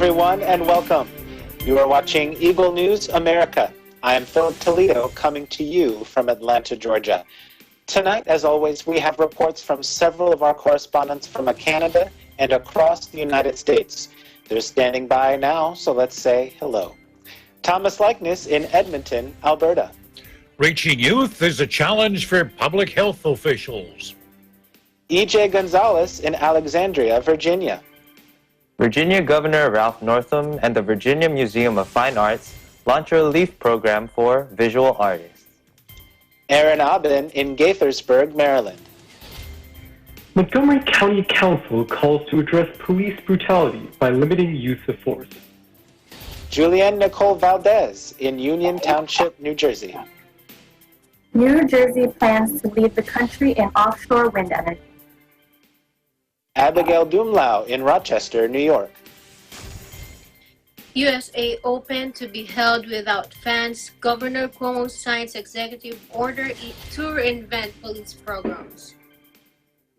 everyone, and welcome. You are watching Eagle News America. I am Philip Toledo, coming to you from Atlanta, Georgia. Tonight, as always, we have reports from several of our correspondents from Canada and across the United States. They're standing by now, so let's say hello. Thomas Likeness in Edmonton, Alberta. Reaching youth is a challenge for public health officials. E.J. Gonzalez in Alexandria, Virginia. Virginia Governor Ralph Northam and the Virginia Museum of Fine Arts launch a relief program for visual artists. Aaron Aben in Gaithersburg, Maryland. Montgomery County Council calls to address police brutality by limiting use of force. Julianne Nicole Valdez in Union Township, New Jersey. New Jersey plans to lead the country in offshore wind energy. Abigail Dumlau in Rochester, New York. USA Open to be held without fans. Governor Cuomo signs executive order to reinvent police programs.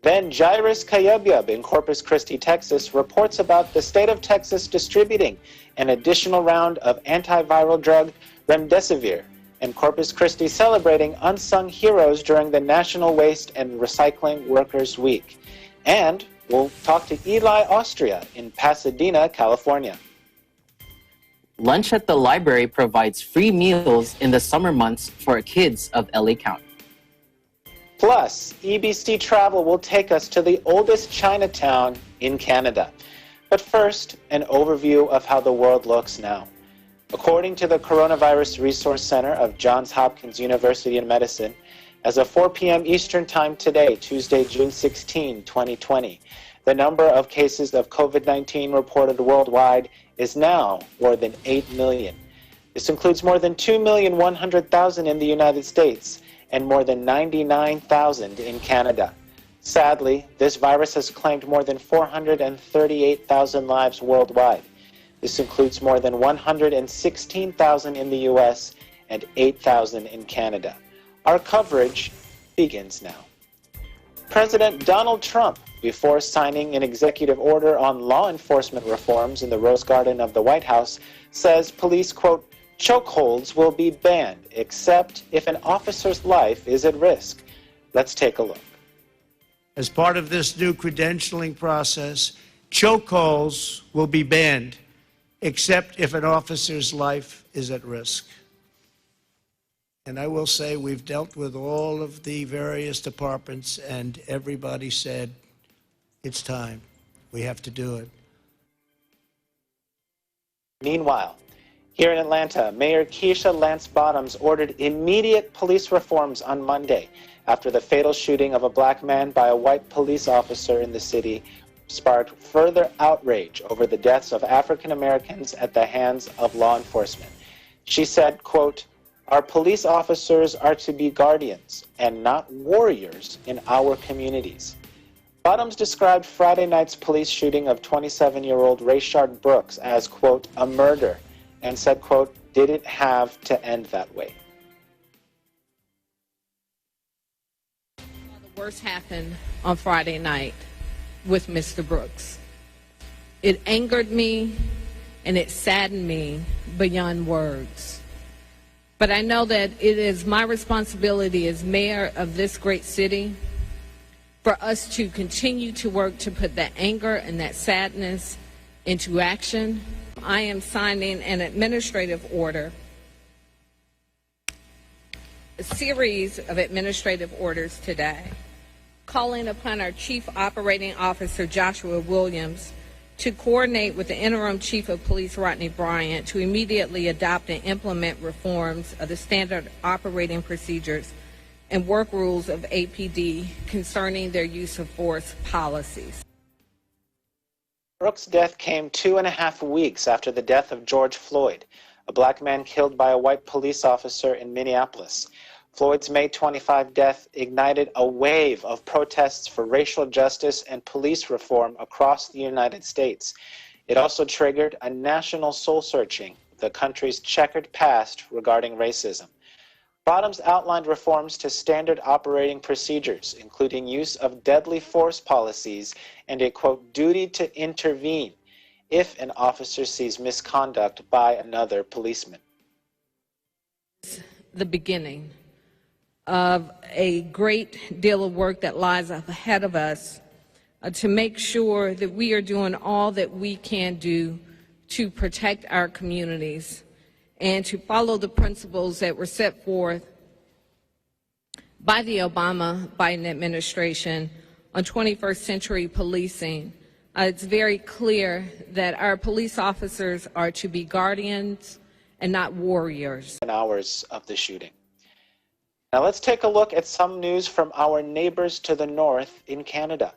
Then Jairus Kayabyab in Corpus Christi, Texas, reports about the state of Texas distributing an additional round of antiviral drug remdesivir, and Corpus Christi celebrating unsung heroes during the National Waste and Recycling Workers Week. And we'll talk to Eli Austria in Pasadena, California. Lunch at the library provides free meals in the summer months for kids of LA County. Plus, EBC Travel will take us to the oldest Chinatown in Canada. But first, an overview of how the world looks now. According to the Coronavirus Resource Center of Johns Hopkins University in Medicine, as of 4 p.m. Eastern Time today, Tuesday, June 16, 2020, the number of cases of COVID-19 reported worldwide is now more than 8 million. This includes more than 2,100,000 in the United States and more than 99,000 in Canada. Sadly, this virus has claimed more than 438,000 lives worldwide. This includes more than 116,000 in the U.S. and 8,000 in Canada. Our coverage begins now. President Donald Trump, before signing an executive order on law enforcement reforms in the Rose Garden of the White House, says police, quote, chokeholds will be banned except if an officer's life is at risk. Let's take a look. As part of this new credentialing process, chokeholds will be banned except if an officer's life is at risk. And I will say we've dealt with all of the various departments, and everybody said, it's time. We have to do it. Meanwhile, here in Atlanta, Mayor Keisha Lance Bottoms ordered immediate police reforms on Monday after the fatal shooting of a black man by a white police officer in the city sparked further outrage over the deaths of African Americans at the hands of law enforcement. She said, quote, our police officers are to be guardians and not warriors in our communities. Bottoms described Friday night's police shooting of 27-year-old Rayshard Brooks as, quote, a murder, and said, quote, did it have to end that way? The worst happened on Friday night with Mr. Brooks. It angered me and it saddened me beyond words. But I know that it is my responsibility as mayor of this great city for us to continue to work to put that anger and that sadness into action. I am signing an administrative order, a series of administrative orders today, calling upon our Chief Operating Officer, Joshua Williams, to coordinate with the Interim Chief of Police, Rodney Bryant, to immediately adopt and implement reforms of the standard operating procedures and work rules of APD concerning their use of force policies. Brooks' death came 2.5 weeks after the death of George Floyd, a black man killed by a white police officer in Minneapolis. Floyd's May 25 death ignited a wave of protests for racial justice and police reform across the United States. It also triggered a national soul-searching of the country's checkered past regarding racism. Bottoms outlined reforms to standard operating procedures, including use of deadly force policies and a, quote, duty to intervene, if an officer sees misconduct by another policeman. The beginning of a great deal of work that lies ahead of us to make sure that we are doing all that we can do to protect our communities and to follow the principles that were set forth by the Obama-Biden administration on 21st century policing. It's very clear that our police officers are to be guardians and not warriors. Hours of the shooting. Now let's take a look at some news from our neighbors to the north in Canada.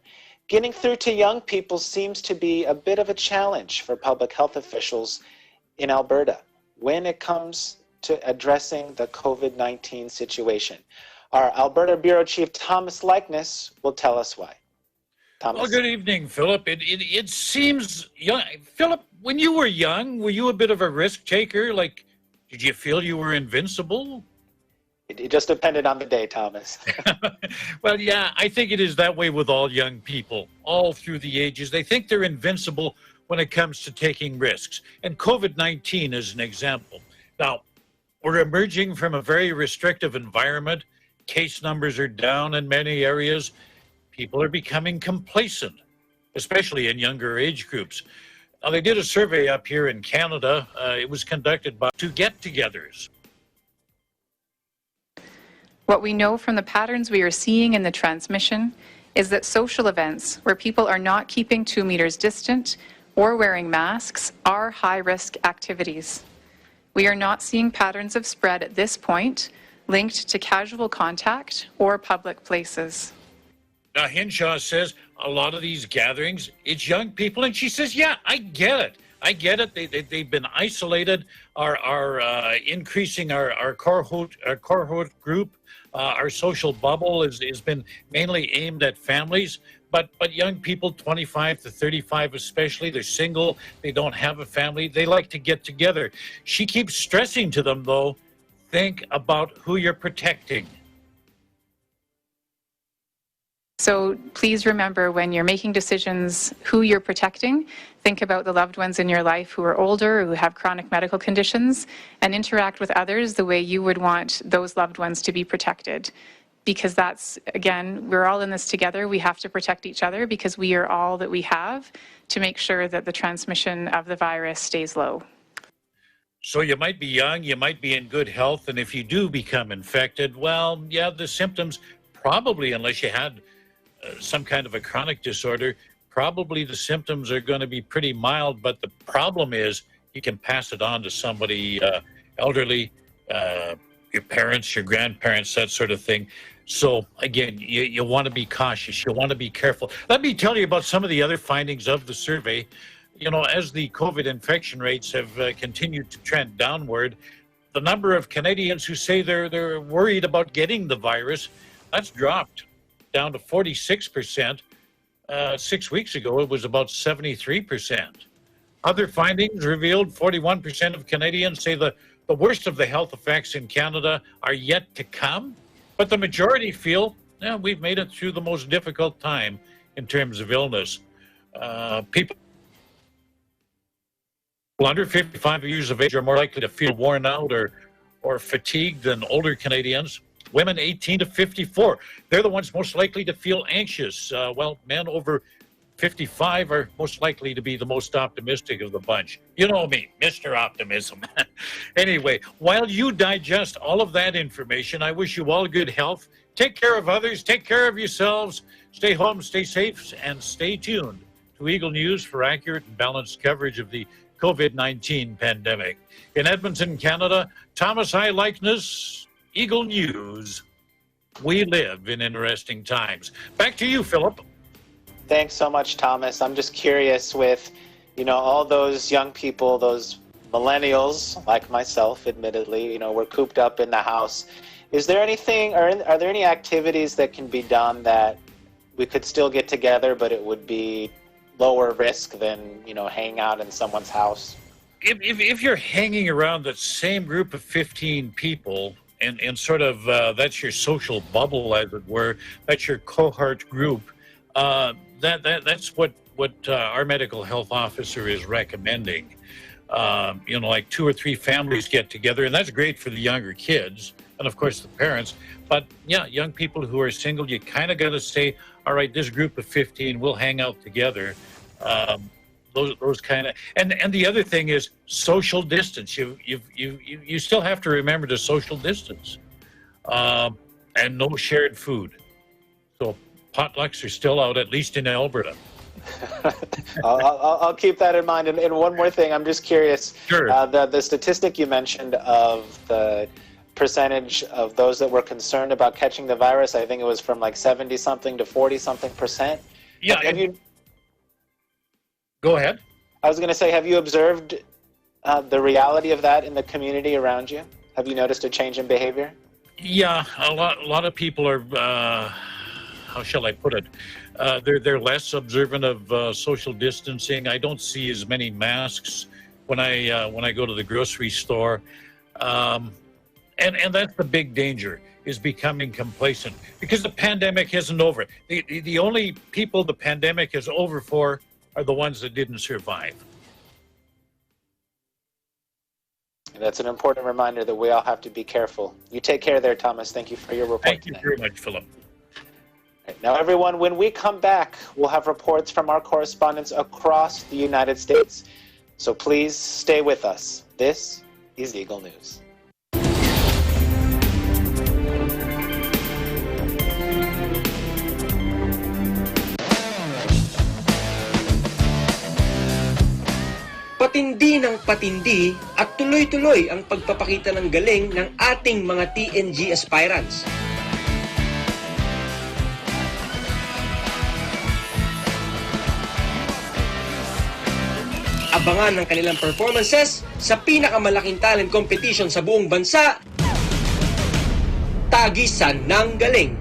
Getting through to young people seems to be a bit of a challenge for public health officials in Alberta when it comes to addressing the COVID-19 situation. Our Alberta Bureau Chief Thomas Likeness will tell us why. Thomas. Well, good evening, Philip. It seems young. Philip, when you were young, were you a bit of a risk taker? Like, did you feel you were invincible? It just depended on the day, Thomas. Well, yeah, I think it is that way with all young people, all through the ages. They think they're invincible when it comes to taking risks. And COVID-19 is an example. Now, we're emerging from a very restrictive environment. Case numbers are down in many areas. People are becoming complacent, especially in younger age groups. Now, they did a survey up here in Canada. It was conducted by 2 get-togethers. What we know from the patterns we are seeing in the transmission is that social events where people are not keeping 2 meters distant or wearing masks are high-risk activities. We are not seeing patterns of spread at this point linked to casual contact or public places. Now, Hinshaw says a lot of these gatherings, it's young people, and she says, yeah, I get it. I get it. They've been isolated, are increasing our cohort group. Our social bubble has been mainly aimed at families, but young people, 25 to 35 especially, they're single, they don't have a family, they like to get together. She keeps stressing to them, though, think about who you're protecting. So please remember, when you're making decisions who you're protecting, think about the loved ones in your life who are older, who have chronic medical conditions, and interact with others the way you would want those loved ones to be protected. Because that's, again, we're all in this together. We have to protect each other because we are all that we have to make sure that the transmission of the virus stays low. So you might be young, you might be in good health, and if you do become infected, well, yeah, the symptoms probably, unless you had some kind of a chronic disorder, probably the symptoms are going to be pretty mild, but the problem is you can pass it on to somebody elderly, your parents, your grandparents, that sort of thing. So again, you want to be cautious, you want to be careful. Let me tell you about some of the other findings of the survey. You know, as the COVID infection rates have continued to trend downward, the number of Canadians who say they're worried about getting the virus, that's dropped down to 46%. 6 weeks ago, it was about 73%. Other findings revealed 41% of Canadians say the worst of the health effects in Canada are yet to come, but the majority feel we've made it through the most difficult time in terms of illness. People under 55 years of age are more likely to feel worn out or fatigued than older Canadians. Women 18 to 54, they're the ones most likely to feel anxious. Well, men over 55 are most likely to be the most optimistic of the bunch. You know me, Mr. Optimism. Anyway, while you digest all of that information, I wish you all good health. Take care of others, take care of yourselves, stay home, stay safe, and stay tuned to Eagle News for accurate and balanced coverage of the COVID-19 pandemic. In Edmonton, Canada, Thomas I. Likeness, Eagle News. We live in interesting times. Back to you, Philip. Thanks so much, Thomas. I'm just curious with, all those young people, those millennials like myself, admittedly, we're cooped up in the house. Is there anything, or are there any activities that can be done that we could still get together, but it would be lower risk than, hanging out in someone's house? If you're hanging around that same group of 15 people, and sort of that's your social bubble, as it were, that's your cohort group, that's what our medical health officer is recommending. Like 2 or 3 families get together, and that's great for the younger kids and of course the parents. But yeah, young people who are single, you kind of got to say, all right, this group of 15 will hang out together. Those kind of, and the other thing is social distance. You still have to remember to social distance, and no shared food. So potlucks are still out, at least in Alberta. I'll keep that in mind. And one more thing, I'm just curious. Sure. The statistic you mentioned of the percentage of those that were concerned about catching the virus, I think it was from like 70-something to 40-something%. Yeah. Have you? Go ahead. I was going to say, have you observed the reality of that in the community around you? Have you noticed a change in behavior? Yeah, a lot of people are. How shall I put it? They're less observant of social distancing. I don't see as many masks when I go to the grocery store, and that's the big danger, is becoming complacent, because the pandemic isn't over. The only people the pandemic is over for are the ones that didn't survive. That's an important reminder that we all have to be careful. You take care there, Thomas. Thank you for your report. Thank you very much, Philip. Right, now, everyone, when we come back, we'll have reports from our correspondents across the United States. So please stay with us. This is Eagle News. Patindi ng patindi at tuloy-tuloy ang pagpapakita ng galing ng ating mga TNG aspirants. Abangan ang kanilang performances sa pinakamalaking talent competition sa buong bansa, Tagisan ng Galing.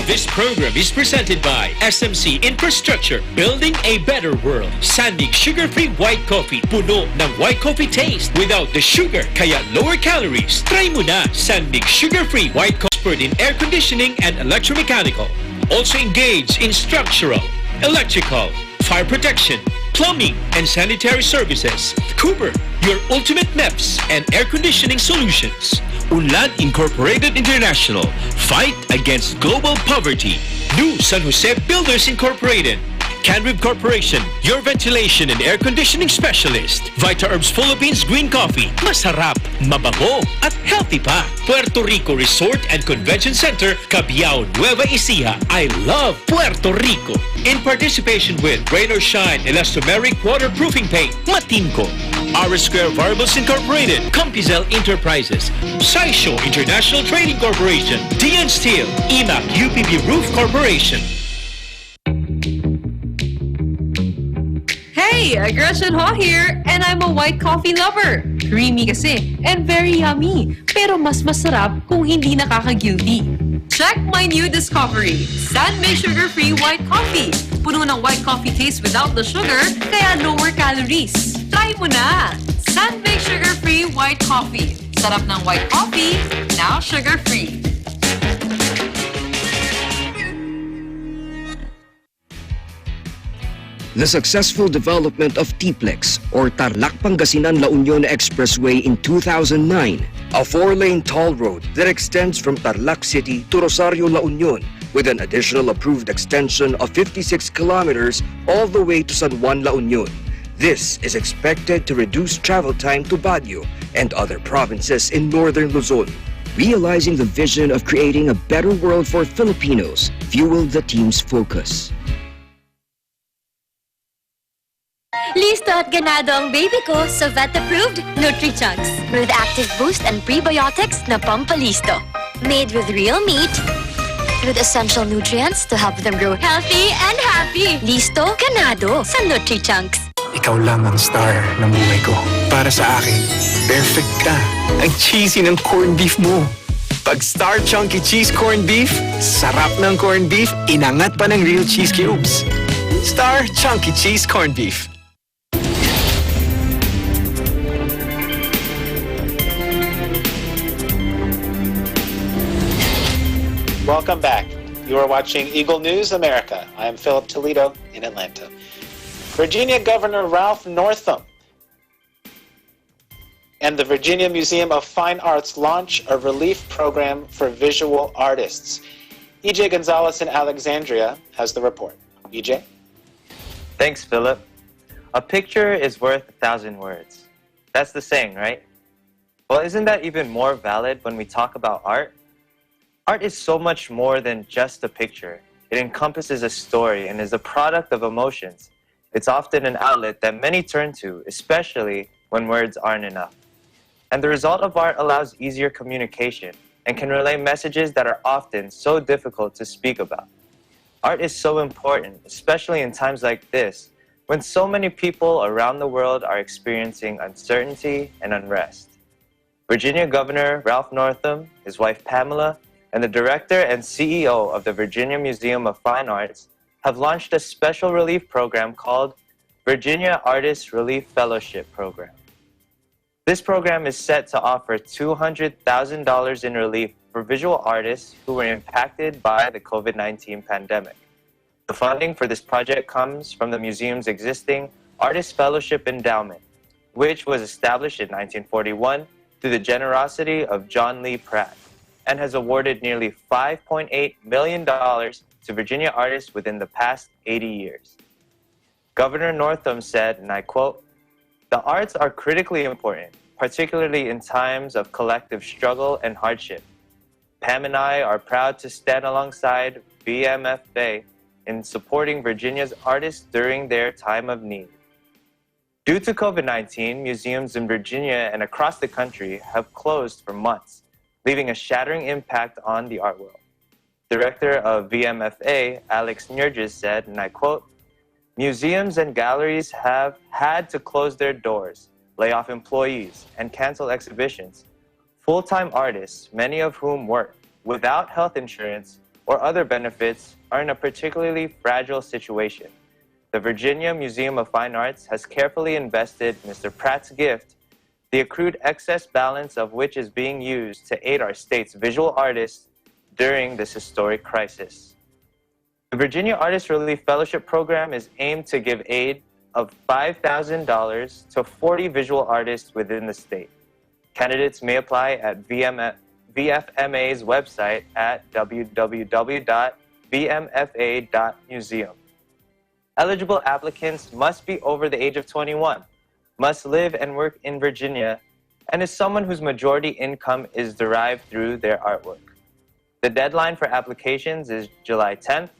This program is presented by SMC Infrastructure, building a better world. Sandig sugar-free white coffee, puno ng white coffee taste without the sugar, kaya lower calories. Try mo na Sandig sugar-free white coffee, expert in air conditioning and electromechanical. Also engaged in structural, electrical, fire protection, plumbing, and sanitary services. Cooper, your ultimate MEPS and air conditioning solutions. Unlad Incorporated International, fight against global poverty. New San Jose Builders Incorporated. Canrib Corporation, your ventilation and air conditioning specialist. Vita Herbs Philippines Green Coffee, masarap, mabango, at healthy pa. Puerto Rico Resort and Convention Center, Cabiao, Nueva Ecija. I love Puerto Rico. In participation with Rain or Shine Elastomeric Waterproofing Paint, Matinco. R Square Variables Incorporated, Compizel Enterprises, Saisho International Trading Corporation, DN Steel, EMAC UPB Roof Corporation. Hey, Gretchen Ho here, and I'm a white coffee lover. Creamy kasi, and very yummy. Pero mas masarap kung hindi nakaka-guilty. Check my new discovery, Sandmix Sugar-Free White Coffee. Puno ng white coffee taste without the sugar, kaya lower calories. Try mo na! Sandmix Sugar-Free White Coffee. Sarap ng white coffee, now sugar-free. The successful development of TPLEX, or Tarlac Pangasinan La Union Expressway in 2009, a 4-lane toll road that extends from Tarlac City to Rosario La Union, with an additional approved extension of 56 kilometers all the way to San Juan La Union. This is expected to reduce travel time to Baguio and other provinces in northern Luzon. Realizing the vision of creating a better world for Filipinos fueled the team's focus. Listo at ganado ang baby ko sa vet-approved Nutri-Chunks with active boost and prebiotics na pampalisto. Made with real meat, with essential nutrients to help them grow healthy and happy. Listo, ganado sa Nutri-Chunks. Ikaw lang ang star ng buhay ko. Para sa akin, perfect ka. Ang cheesy ng corned beef mo. Pag Star Chunky Cheese Corned Beef, sarap ng corned beef, inangat pa ng real cheese cubes. Star Chunky Cheese Corned Beef. Welcome back. You are watching Eagle News America. I am Philip Toledo in Atlanta. Virginia Governor Ralph Northam and the Virginia Museum of Fine Arts launch a relief program for visual artists. EJ Gonzalez in Alexandria has the report. EJ? Thanks, Philip. A picture is worth 1,000 words. That's the saying, right? Well, isn't that even more valid when we talk about art? Art is so much more than just a picture. It encompasses a story and is a product of emotions. It's often an outlet that many turn to, especially when words aren't enough. And the result of art allows easier communication and can relay messages that are often so difficult to speak about. Art is so important, especially in times like this, when so many people around the world are experiencing uncertainty and unrest. Virginia Governor Ralph Northam, his wife Pamela, and the director and CEO of the Virginia Museum of Fine Arts have launched a special relief program called Virginia Artist Relief Fellowship Program. This program is set to offer $200,000 in relief for visual artists who were impacted by the COVID-19 pandemic. The funding for this project comes from the museum's existing Artist Fellowship Endowment, which was established in 1941 through the generosity of John Lee Pratt, and has awarded nearly $5.8 million to Virginia artists within the past 80 years. Governor Northam said, and I quote, "The arts are critically important, particularly in times of collective struggle and hardship. Pam and I are proud to stand alongside VMFA in supporting Virginia's artists during their time of need." Due to COVID-19, museums in Virginia and across the country have closed for months, leaving a shattering impact on the art world. Director of VMFA, Alex Nurgis, said, and I quote, "Museums and galleries have had to close their doors, lay off employees, and cancel exhibitions. Full-time artists, many of whom work without health insurance or other benefits, are in a particularly fragile situation. The Virginia Museum of Fine Arts has carefully invested Mr. Pratt's gift, the accrued excess balance of which is being used to aid our state's visual artists during this historic crisis." The Virginia Artist Relief Fellowship Program is aimed to give aid of $5,000 to 40 visual artists within the state. Candidates may apply at VFMA's website at www.vmfa.museum. Eligible applicants must be over the age of 21, must live and work in Virginia, and is someone whose majority income is derived through their artwork. The deadline for applications is July 10th,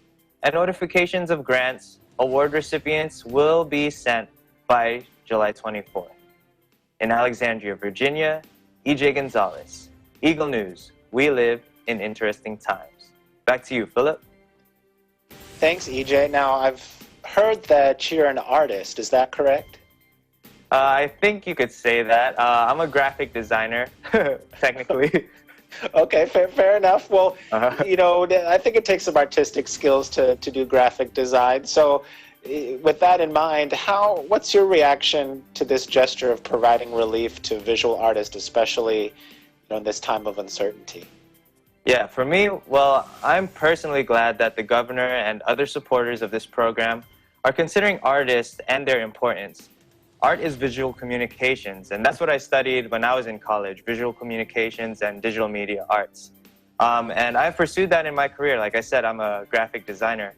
and notifications of grants, award recipients will be sent by July 24th. In Alexandria, Virginia, EJ Gonzalez, Eagle News. We live in interesting times. Back to you, Philip. Thanks, EJ. Now, I've heard that you're an artist. Is that correct? I think you could say that. I'm a graphic designer, technically. Okay, fair enough. Well, you know, I think it takes some artistic skills to do graphic design. So with that in mind, what's your reaction to this gesture of providing relief to visual artists, especially in this time of uncertainty? Yeah, for me, well, I'm personally glad that the governor and other supporters of this program are considering artists and their importance. Art is visual communications, and that's what I studied when I was in college, visual communications and digital media arts. And I've pursued that in my career. Like I said, I'm a graphic designer.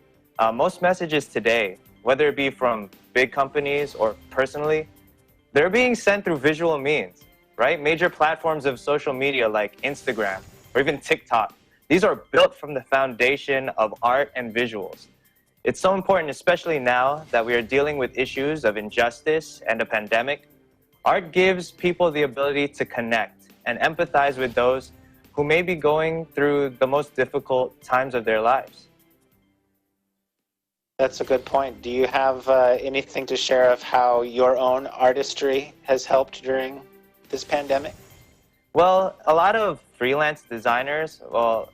Most messages today, whether it be from big companies or personally, they're being sent through visual means, right? Major platforms of social media like Instagram or even TikTok, these are built from the foundation of art and visuals. It's so important, especially now that we are dealing with issues of injustice and a pandemic. Art gives people the ability to connect and empathize with those who may be going through the most difficult times of their lives. That's a good point. Do you have anything to share of how your own artistry has helped during this pandemic? Well, a lot of freelance designers, well,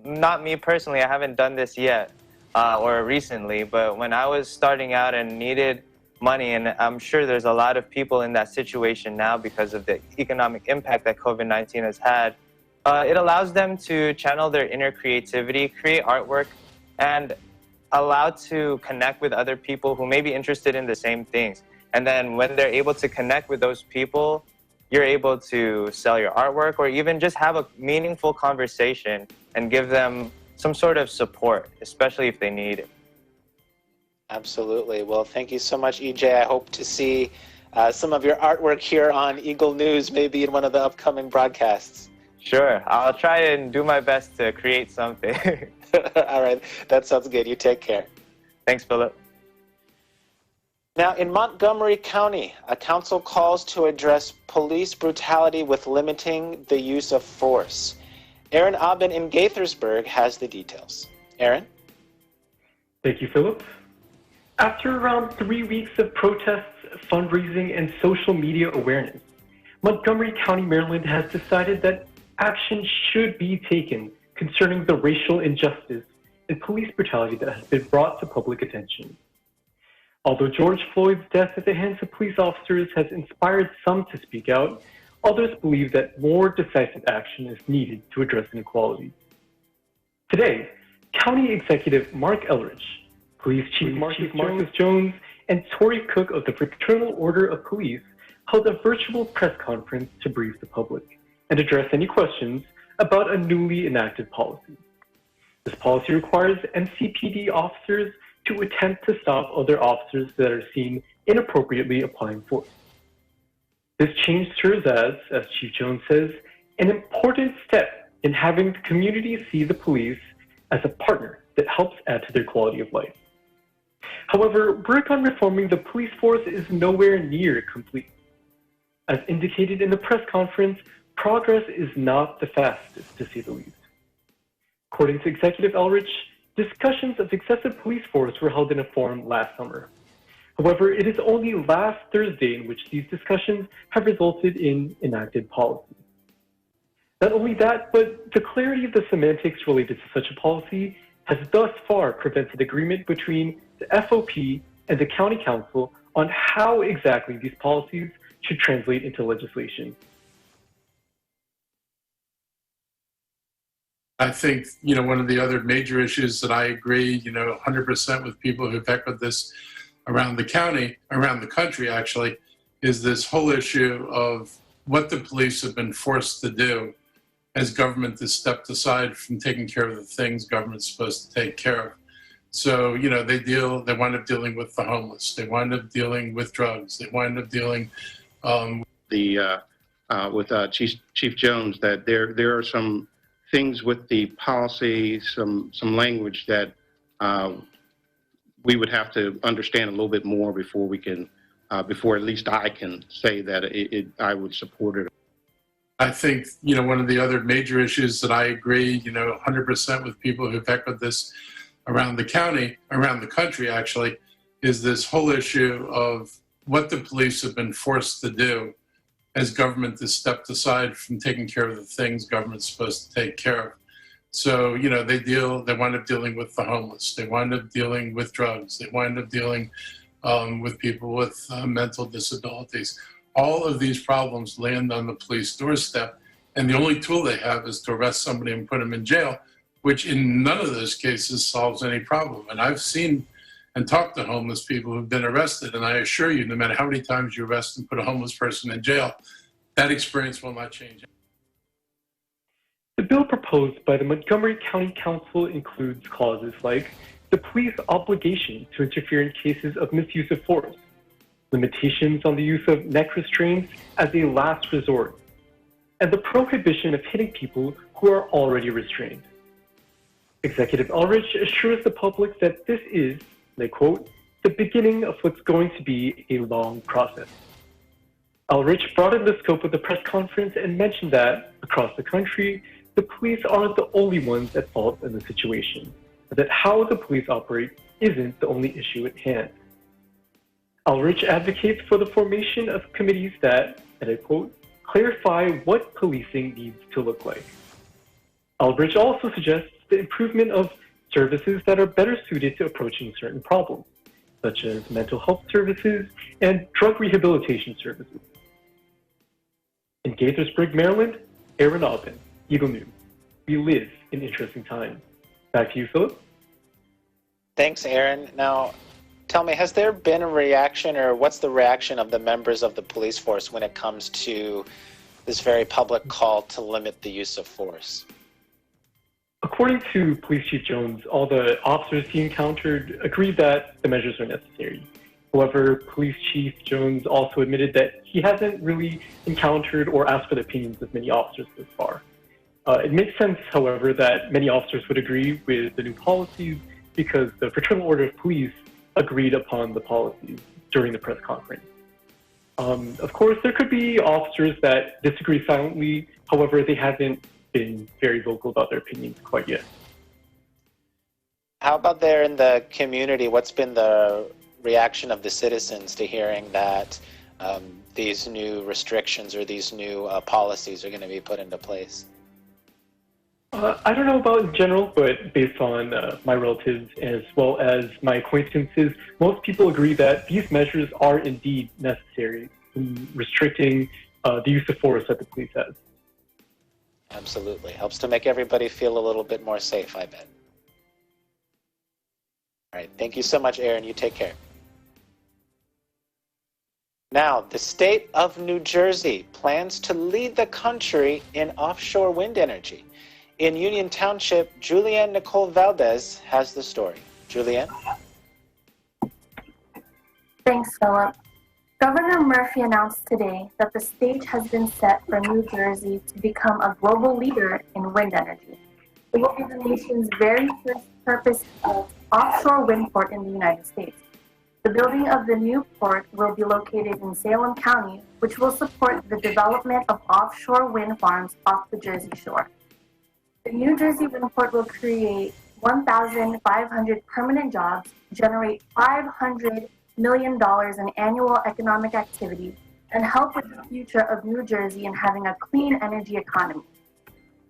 not me personally, I haven't done this yet. Or recently, but when I was starting out and needed money, and I'm sure there's a lot of people in that situation now because of the economic impact that COVID-19 has had, It allows them to channel their inner creativity, create artwork, and allow to connect with other people who may be interested in the same things. And then when they're able to connect with those people, you're able to sell your artwork or even just have a meaningful conversation and give them some sort of support, especially if they need it. Absolutely. Well, thank you so much, EJ. I hope to see some of your artwork here on Eagle News, maybe in one of the upcoming broadcasts. Sure. I'll try and do my best to create something. All right. That sounds good. You take care. Thanks, Philip. Now, in Montgomery County, a council calls to address police brutality with limiting the use of force. Aaron Aben in Gaithersburg has the details. Aaron? Thank you, Philip. After around 3 weeks of protests, fundraising, and social media awareness, Montgomery County, Maryland has decided that action should be taken concerning the racial injustice and police brutality that has been brought to public attention. Although George Floyd's death at the hands of police officers has inspired some to speak out, others believe that more decisive action is needed to address inequality. Today, County Executive Mark Elridge, Police Chief Marcus Jones, and Tori Cook of the Fraternal Order of Police held a virtual press conference to brief the public and address any questions about a newly enacted policy. This policy requires MCPD officers to attempt to stop other officers that are seen inappropriately applying force. This change serves as Chief Jones says, an important step in having the community see the police as a partner that helps add to their quality of life. However, work on reforming the police force is nowhere near complete. As indicated in the press conference, progress is not the fastest, to say the least. According to Executive Elridge, discussions of excessive police force were held in a forum last summer. However, it is only last Thursday in which these discussions have resulted in enacted policy. Not only that, but the clarity of the semantics related to such a policy has thus far prevented agreement between the FOP and the County Council on how exactly these policies should translate into legislation. I think, one of the other major issues that I agree, 100% with people who've echoed this around the country actually, is this whole issue of what the police have been forced to do as government has stepped aside from taking care of the things government's supposed to take care of. So, they wind up dealing with the homeless. They wind up dealing with drugs. They wind up dealing with Chief Jones, that there are some things with the policy, some language that we would have to understand a little bit more before we can, before at least I can say that I would support it. I think, one of the other major issues that I agree, 100% with people who've echoed this around the country actually, is this whole issue of what the police have been forced to do as government has stepped aside from taking care of the things government's supposed to take care of. So, they wind up dealing with the homeless. They wind up dealing with drugs. They wind up dealing with people with mental disabilities. All of these problems land on the police doorstep, and the only tool they have is to arrest somebody and put them in jail, which in none of those cases solves any problem. And I've seen and talked to homeless people who've been arrested, and I assure you, no matter how many times you arrest and put a homeless person in jail, that experience will not change. The bill proposed by the Montgomery County Council includes clauses like the police obligation to interfere in cases of misuse of force, limitations on the use of neck restraints as a last resort, and the prohibition of hitting people who are already restrained. Executive Elridge assures the public that this is, and I quote, the beginning of what's going to be a long process. Elridge broadened the scope of the press conference and mentioned that, across the country, the police aren't the only ones at fault in the situation, but that how the police operate isn't the only issue at hand. Elridge advocates for the formation of committees that, and I quote, clarify what policing needs to look like. Elridge also suggests the improvement of services that are better suited to approaching certain problems, such as mental health services and drug rehabilitation services. In Gaithersburg, Maryland, Aaron Aubin, Eagle News. We live in interesting times. Back to you, Philip. Thanks, Aaron. Now, tell me, has there been a reaction, or what's the reaction of the members of the police force when it comes to this very public call to limit the use of force? According to Police Chief Jones, all the officers he encountered agreed that the measures are necessary. However, Police Chief Jones also admitted that he hasn't really encountered or asked for the opinions of many officers thus far. It makes sense, however, that many officers would agree with the new policies because the Fraternal Order of Police agreed upon the policies during the press conference. Of course, there could be officers that disagree silently. However, they haven't been very vocal about their opinions quite yet. How about there in the community? What's been the reaction of the citizens to hearing that these new restrictions or these new policies are going to be put into place? I don't know about in general, but based on my relatives as well as my acquaintances, most people agree that these measures are indeed necessary in restricting the use of force that the police has. Absolutely. Helps to make everybody feel a little bit more safe, I bet. All right. Thank you so much, Aaron. You take care. Now, the state of New Jersey plans to lead the country in offshore wind energy. In Union Township, Julianne Nicole Valdez has the story. Julianne? Thanks, Philip. Governor Murphy announced today that the stage has been set for New Jersey to become a global leader in wind energy. It will be the nation's very first purpose-built offshore wind port in the United States. The building of the new port will be located in Salem County, which will support the development of offshore wind farms off the Jersey Shore. The New Jersey wind port will create 1,500 permanent jobs, generate $500 million in annual economic activity, and help with the future of New Jersey in having a clean energy economy.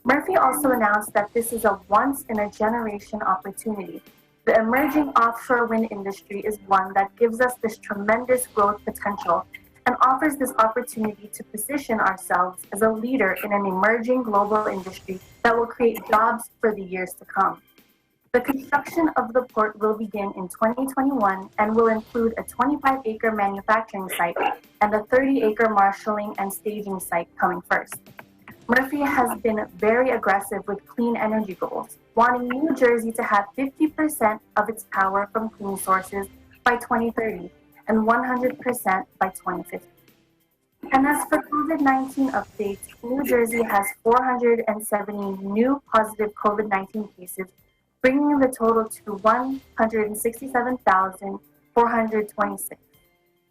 Murphy also announced that this is a once-in-a-generation opportunity. The emerging offshore wind industry is one that gives us this tremendous growth potential and offers this opportunity to position ourselves as a leader in an emerging global industry that will create jobs for the years to come. The construction of the port will begin in 2021 and will include a 25-acre manufacturing site and a 30-acre marshalling and staging site coming first. Murphy has been very aggressive with clean energy goals, wanting New Jersey to have 50% of its power from clean sources by 2030 and 100% by 2050. And as for COVID-19 updates, New Jersey has 470 new positive COVID-19 cases, bringing the total to 167,426.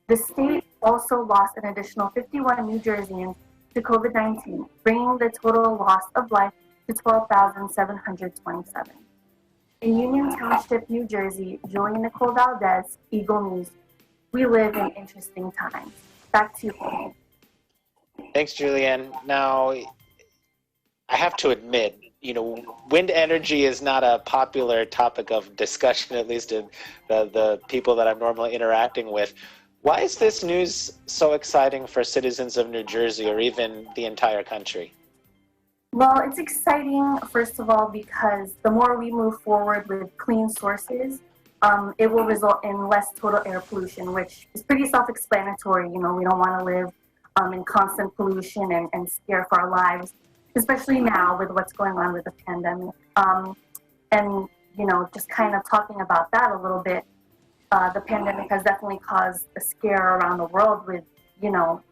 The state also lost an additional 51 New Jerseyans to COVID-19, bringing the total loss of life to 12,727. In Union Township, New Jersey, Julianne Nicole Valdez, Eagle News. We live in interesting times. Back to you, Paul. Thanks, Julianne. Now, I have to admit, wind energy is not a popular topic of discussion, at least in the people that I'm normally interacting with. Why is this news so exciting for citizens of New Jersey or even the entire country? Well, it's exciting, first of all, because the more we move forward with clean sources, it will result in less total air pollution, which is pretty self-explanatory. We don't want to live in constant pollution and scare for our lives, especially now with what's going on with the pandemic. And, just kind of talking about that a little bit, the pandemic has definitely caused a scare around the world with,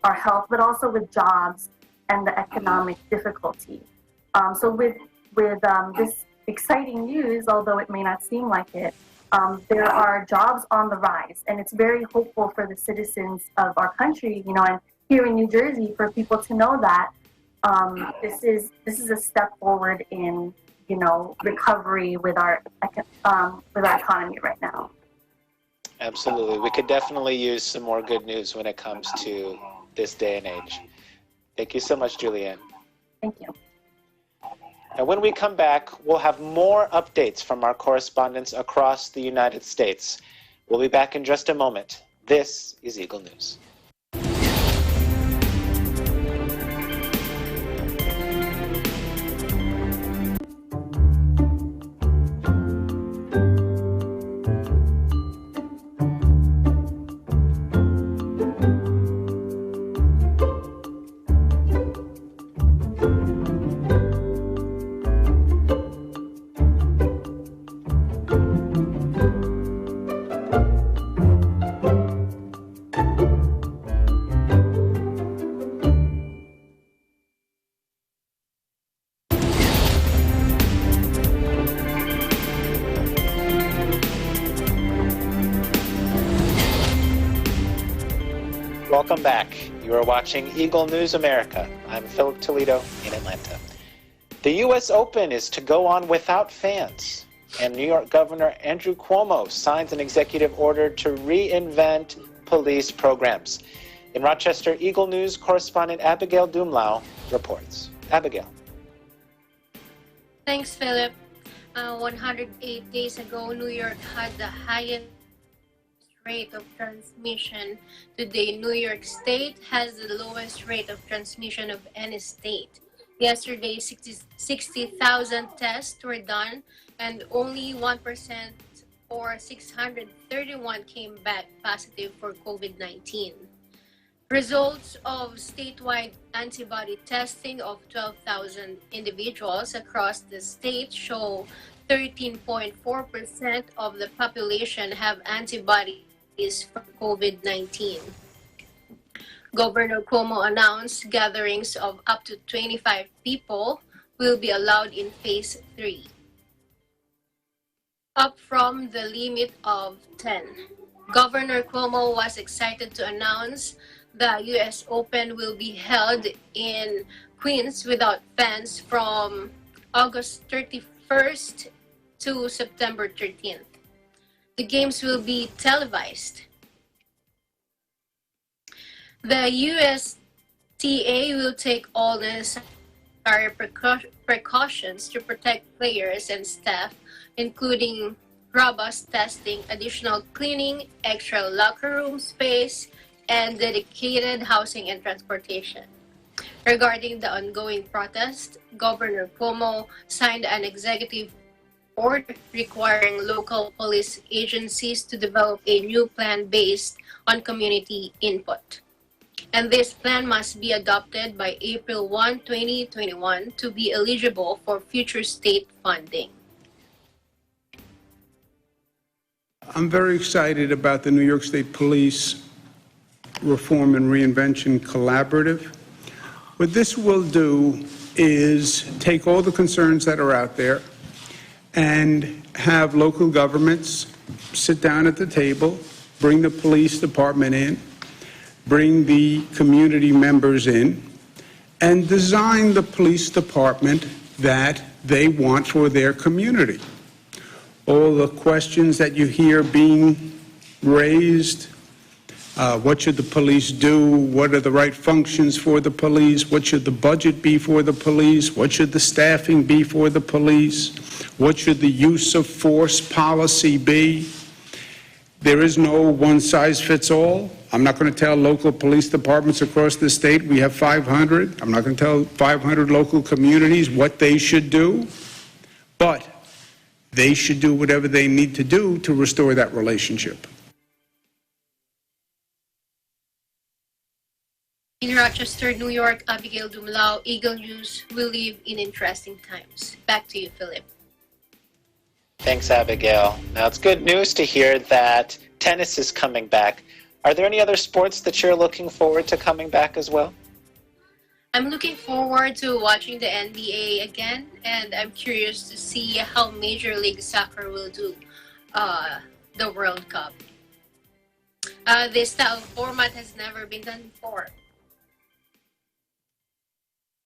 our health, but also with jobs and the economic difficulty. So with this exciting news, although it may not seem like it, there are jobs on the rise, and it's very hopeful for the citizens of our country, and here in New Jersey, for people to know that this is a step forward in, recovery with our economy right now. Absolutely. We could definitely use some more good news when it comes to this day and age. Thank you so much, Julianne. Thank you. And when we come back, we'll have more updates from our correspondents across the United States. We'll be back in just a moment. This is Eagle News. Welcome back. You are watching Eagle News America. I'm Philip Toledo in Atlanta. The U.S. Open is to go on without fans, and New York Governor Andrew Cuomo signs an executive order to reinvent police programs. In Rochester, Eagle News correspondent Abigail Dumlau reports. Abigail. Thanks, Philip. 108 days ago, New York had the highest rate of transmission. Today, New York State has the lowest rate of transmission of any state. Yesterday, 60,000 tests were done, and only 1% or 631 came back positive for COVID-19. Results of statewide antibody testing of 12,000 individuals across the state show 13.4% of the population have antibodies for COVID-19. Governor Cuomo announced gatherings of up to 25 people will be allowed in Phase 3, up from the limit of 10. Governor Cuomo was excited to announce the U.S. Open will be held in Queens without fans from August 31st to September 13th. The games will be televised. The USTA will take all necessary precautions to protect players and staff, including robust testing, additional cleaning, extra locker room space, and dedicated housing and transportation. Regarding the ongoing protest, Governor Cuomo signed an executive order requiring local police agencies to develop a new plan based on community input. And this plan must be adopted by April 1, 2021 to be eligible for future state funding. I'm very excited about the New York State Police Reform and Reinvention Collaborative. What this will do is take all the concerns that are out there and have local governments sit down at the table, bring the police department in, bring the community members in, and design the police department that they want for their community. All the questions that you hear being raised, what should the police do? What are the right functions for the police? What should the budget be for the police? What should the staffing be for the police? What should the use of force policy be? There is no one-size-fits-all. I'm not going to tell local police departments across the state we have 500. I'm not going to tell 500 local communities what they should do, but they should do whatever they need to do to restore that relationship. In Rochester, New York, Abigail Dumlau, Eagle News. We live in interesting times. Back to you, Philip. Thanks, Abigail. Now, it's good news to hear that tennis is coming back. Are there any other sports that you're looking forward to coming back as well? I'm looking forward to watching the NBA again, and I'm curious to see how Major League Soccer will do the World Cup. This style of format has never been done before.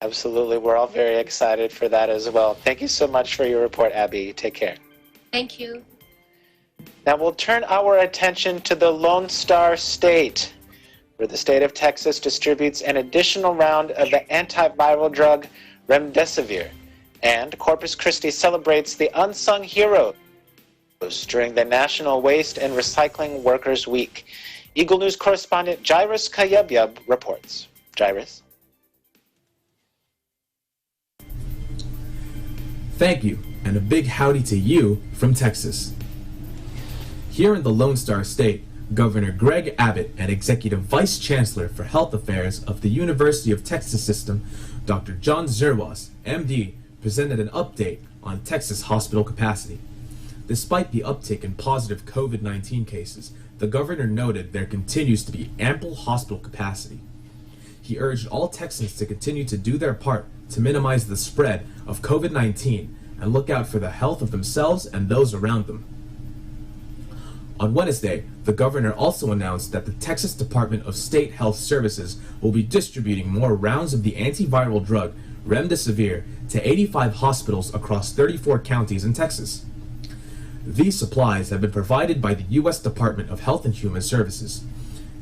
Absolutely. We're all very excited for that as well. Thank you so much for your report, Abby. Take care. Thank you. Now we'll turn our attention to the Lone Star State, where the state of Texas distributes an additional round of the antiviral drug remdesivir, and Corpus Christi celebrates the unsung heroes during the National Waste and Recycling Workers Week. Eagle News correspondent Jairus Kayebyab reports. Jairus? Thank you, and a big howdy to you from Texas. Here in the Lone Star State, Governor Greg Abbott and Executive Vice Chancellor for Health Affairs of the University of Texas System, Dr. John Zerwas, MD, presented an update on Texas hospital capacity. Despite the uptick in positive COVID-19 cases, the governor noted there continues to be ample hospital capacity. He urged all Texans to continue to do their part to minimize the spread of COVID-19 and look out for the health of themselves and those around them. On Wednesday, the governor also announced that the Texas Department of State Health Services will be distributing more rounds of the antiviral drug remdesivir to 85 hospitals across 34 counties in Texas. These supplies have been provided by the U.S. Department of Health and Human Services.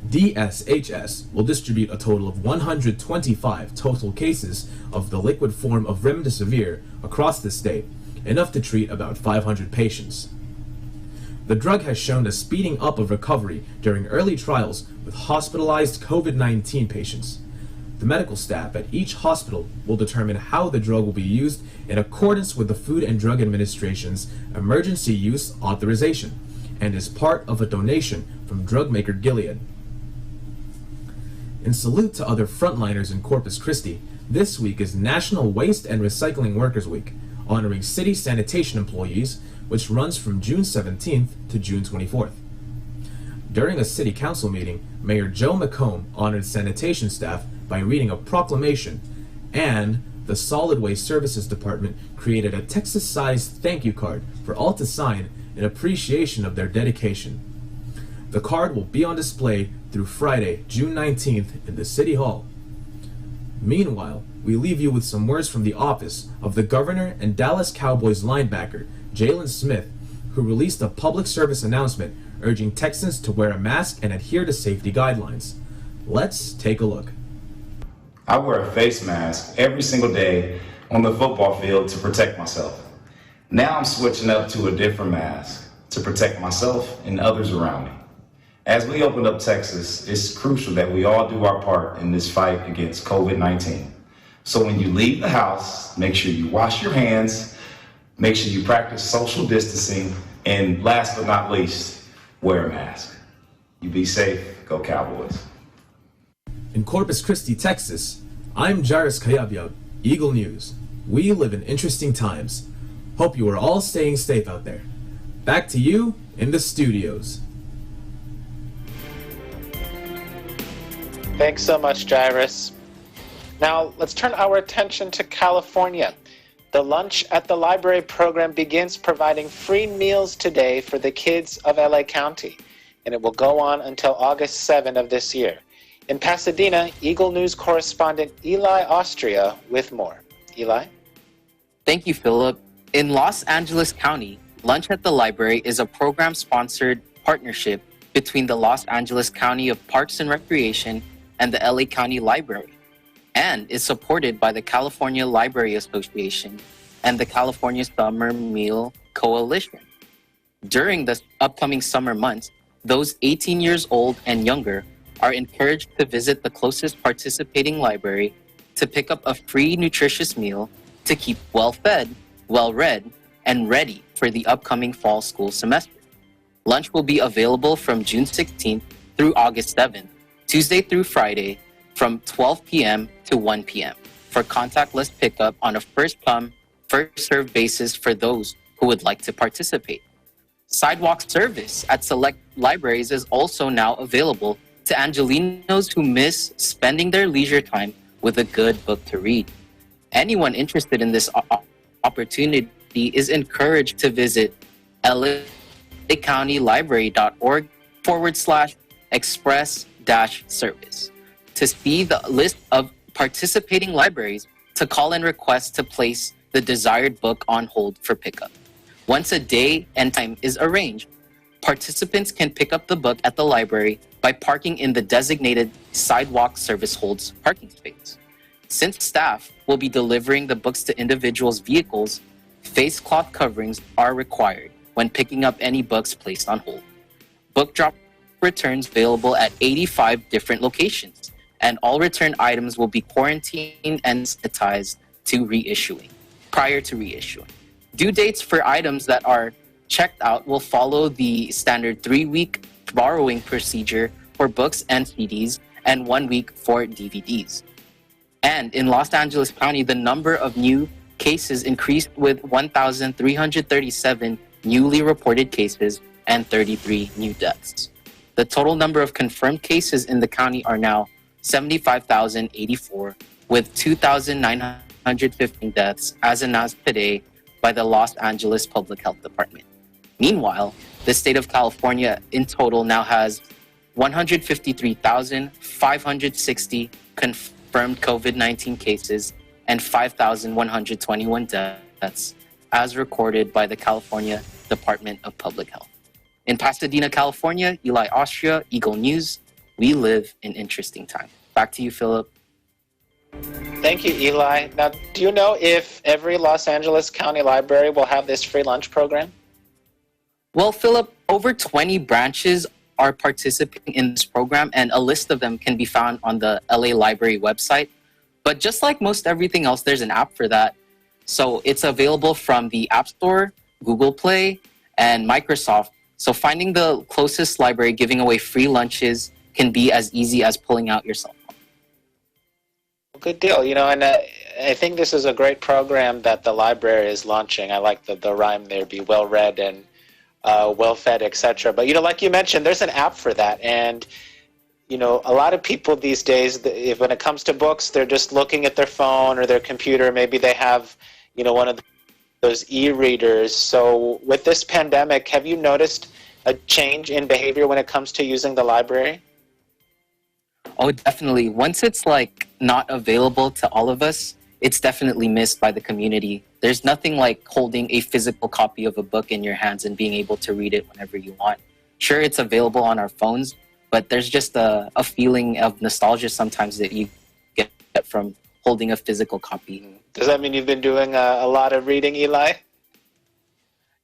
DSHS will distribute a total of 125 total cases of the liquid form of remdesivir across the state, enough to treat about 500 patients. The drug has shown a speeding up of recovery during early trials with hospitalized COVID-19 patients. The medical staff at each hospital will determine how the drug will be used in accordance with the Food and Drug Administration's emergency use authorization and is part of a donation from drug maker Gilead. In salute to other frontliners in Corpus Christi, this week is National Waste and Recycling Workers Week, honoring city sanitation employees, which runs from June 17th to June 24th. During a city council meeting, Mayor Joe McComb honored sanitation staff by reading a proclamation, and the Solid Waste Services Department created a Texas-sized thank you card for all to sign in appreciation of their dedication. The card will be on display through Friday, June 19th in the City Hall. Meanwhile, we leave you with some words from the office of the governor and Dallas Cowboys linebacker, Jalen Smith, who released a public service announcement urging Texans to wear a mask and adhere to safety guidelines. Let's take a look. I wear a face mask every single day on the football field to protect myself. Now I'm switching up to a different mask to protect myself and others around me. As we open up Texas, it's crucial that we all do our part in this fight against COVID-19. So when you leave the house, make sure you wash your hands, make sure you practice social distancing, and last but not least, wear a mask. You be safe, go Cowboys. In Corpus Christi, Texas, I'm Jairus Kayabyab, Eagle News. We live in interesting times. Hope you are all staying safe out there. Back to you in the studios. Thanks so much, Jairus. Now, let's turn our attention to California. The Lunch at the Library program begins providing free meals today for the kids of LA County, and it will go on until August 7 of this year. In Pasadena, Eagle News correspondent Eli Austria with more. Eli? Thank you, Philip. In Los Angeles County, Lunch at the Library is a program-sponsored partnership between the Los Angeles County of Parks and Recreation and the LA County Library, and is supported by the California Library Association and the California Summer Meal Coalition. During the upcoming summer months, those 18 years old and younger are encouraged to visit the closest participating library to pick up a free nutritious meal to keep well-fed, well-read, and ready for the upcoming fall school semester. Lunch will be available from June 16th through August 7th, Tuesday through Friday, from 12 p.m. to 1 p.m. for contactless pickup on a first-come, first-served basis for those who would like to participate. Sidewalk service at select libraries is also now available to Angelinos who miss spending their leisure time with a good book to read. Anyone interested in this opportunity is encouraged to visit lacountylibrary.org/express-service to see the list of participating libraries, to call and request to place the desired book on hold for pickup. Once a day and time is arranged, participants can pick up the book at the library by parking in the designated sidewalk service holds parking space. Since staff will be delivering the books to individuals' vehicles, face cloth coverings are required when picking up any books placed on hold. Book drop returns available at 85 different locations, and all return items will be quarantined and sanitized prior to reissuing. Due dates for items that are checked out will follow the standard 3-week borrowing procedure for books and CDs and 1 week for DVDs. And in Los Angeles County, the number of new cases increased with 1,337 newly reported cases and 33 new deaths. The total number of confirmed cases in the county are now 75,084, with 2,915 deaths as announced today by the Los Angeles Public Health Department. Meanwhile, The state of California in total now has 153,560 confirmed COVID-19 cases and 5,121 deaths, as recorded by the California Department of Public Health. In Pasadena, California, Eli Austria, Eagle News. We live in interesting time. Back to you, Philip. Thank you, Eli. Now, do you know if every Los Angeles County library will have this free lunch program? Well, Philip, over 20 branches are participating in this program, and a list of them can be found on the LA Library website. But just like most everything else, there's an app for that. So it's available from the App Store, Google Play, and Microsoft. So finding the closest library giving away free lunches can be as easy as pulling out your cell phone. Good deal. You know, and I think this is a great program that the library is launching. I like the rhyme there, be well read and well fed, etc. But, you know, like you mentioned, there's an app for that. And, you know, a lot of people these days, when it comes to books, they're just looking at their phone or their computer. Maybe they have, you know, one of those e-readers. So with this pandemic, have you noticed a change in behavior when it comes to using the library? Oh, definitely. Once it's like not available to all of us, it's definitely missed by the community. There's nothing like holding a physical copy of a book in your hands and being able to read it whenever you want. Sure, it's available on our phones, but there's just a feeling of nostalgia sometimes that you get from holding a physical copy. Does that mean you've been doing a lot of reading, Eli?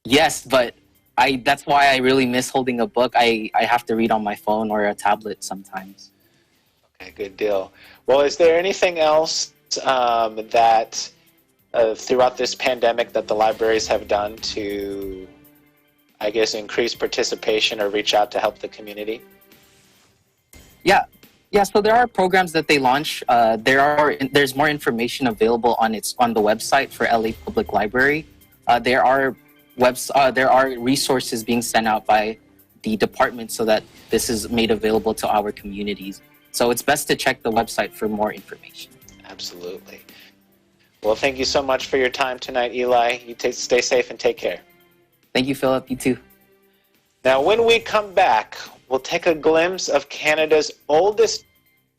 Yes, but that's why I really miss holding a book. I have to read on my phone or a tablet sometimes. Okay, good deal. Well, is there anything else that throughout this pandemic that the libraries have done to, I guess, increase participation or reach out to help the community? Yeah, so there are programs that they launch. There's more information available on the website for LA Public Library. There are resources being sent out by the department so that this is made available to our communities. So it's best to check the website for more information. Absolutely. Well, thank you so much for your time tonight, Eli. You stay safe and take care. Thank you, Philip. You too. Now, when we come back, we'll take a glimpse of Canada's oldest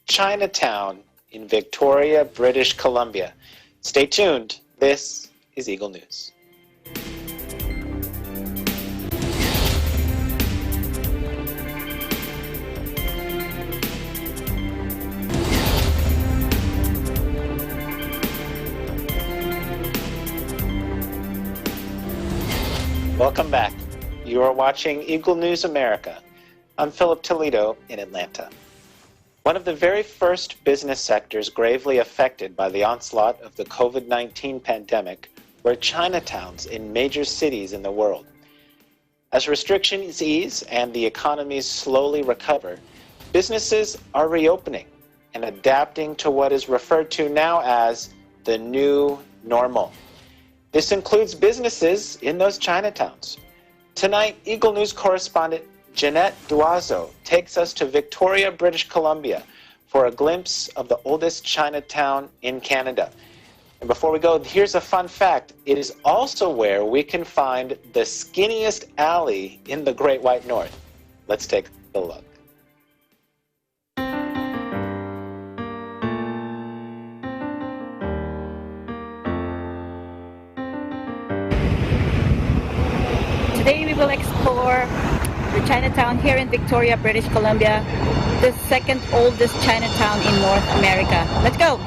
Chinatown in Victoria, British Columbia. Stay tuned. This is Eagle News. Welcome back. You are watching Eagle News America. I'm Philip Toledo in Atlanta. One of the very first business sectors gravely affected by the onslaught of the COVID-19 pandemic were Chinatowns in major cities in the world. As restrictions ease and the economies slowly recover, businesses are reopening and adapting to what is referred to now as the new normal. This includes businesses in those Chinatowns. Tonight, Eagle News correspondent Jeanette Duazo takes us to Victoria, British Columbia for a glimpse of the oldest Chinatown in Canada. And before we go, here's a fun fact. It is also where we can find the skinniest alley in the Great White North. Let's take a look. Today we will explore the Chinatown here in Victoria, British Columbia, the second oldest Chinatown in North America. Let's go!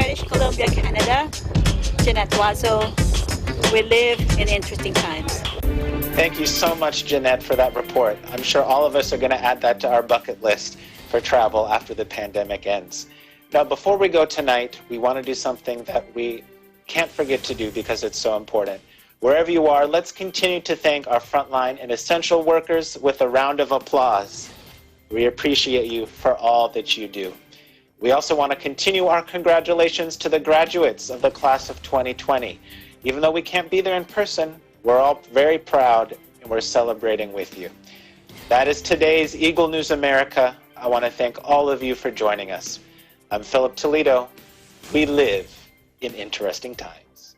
British Columbia, Canada. Jeanette Wazo. We live in interesting times. Thank you so much, Jeanette, for that report. I'm sure all of us are going to add that to our bucket list for travel after the pandemic ends. Now, before we go tonight, we want to do something that we can't forget to do because it's so important. Wherever you are, let's continue to thank our frontline and essential workers with a round of applause. We appreciate you for all that you do. We also want to continue our congratulations to the graduates of the class of 2020. Even though we can't be there in person, we're all very proud and we're celebrating with you. That is today's Eagle News America. I want to thank all of you for joining us. I'm Philip Toledo. We live in interesting times.